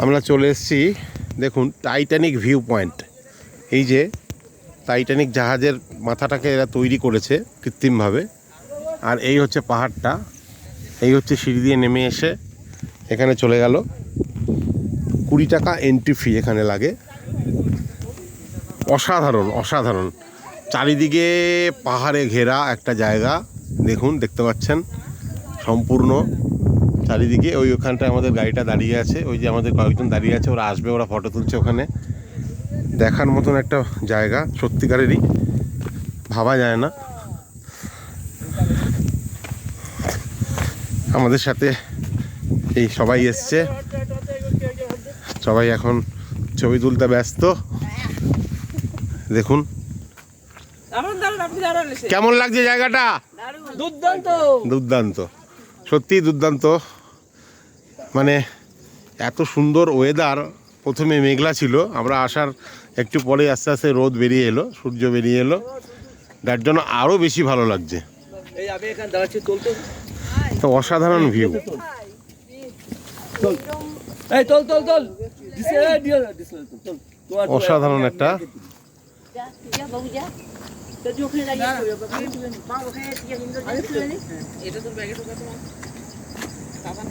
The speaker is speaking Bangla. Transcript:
আমরা চলে এসেছি, দেখুন টাইটানিক ভিউ পয়েন্ট। এই যে টাইটানিক জাহাজের মাথাটাকে এরা তৈরি করেছে কৃত্রিমভাবে। আর এই হচ্ছে পাহাড়টা, এই হচ্ছে সিঁড়ি দিয়ে নেমে এসে এখানে চলে গেল। 20 টাকা এন্ট্রি ফি এখানে লাগে। অসাধারণ অসাধারণ, চারিদিকে পাহাড়ে ঘেরা একটা জায়গা। দেখুন, দেখতে পাচ্ছেন সম্পূর্ণ চারিদিকে। ওখানটায় আমাদের গাড়িটা দাঁড়িয়ে আছে, ওই যে আমাদের কয়েকজন দাঁড়িয়ে আছে, ওরা আসবে, ওরা ফটো তুলছে। ওখানে দেখার মতন একটা জায়গা, সত্যিকারেরই ভাবা যায় না। আমাদের সাথে এই সবাই এসছে, সবাই এখন ছবি তুলতে ব্যস্ত। দেখুন কেমন লাগছে জায়গাটা, দুর্দান্ত, সত্যিই দুর্দান্ত। মানে এত সুন্দর ওয়েদার। প্রথমে মেঘলা ছিল, আমরা আসার একটু পরে আস্তে আস্তে রোদ বেরিয়ে এলো, সূর্য বেরিয়ে এলো, যার জন্য আরও বেশি ভালো লাগছে। তো অসাধারণ ভিউ। অসাধারণ একটা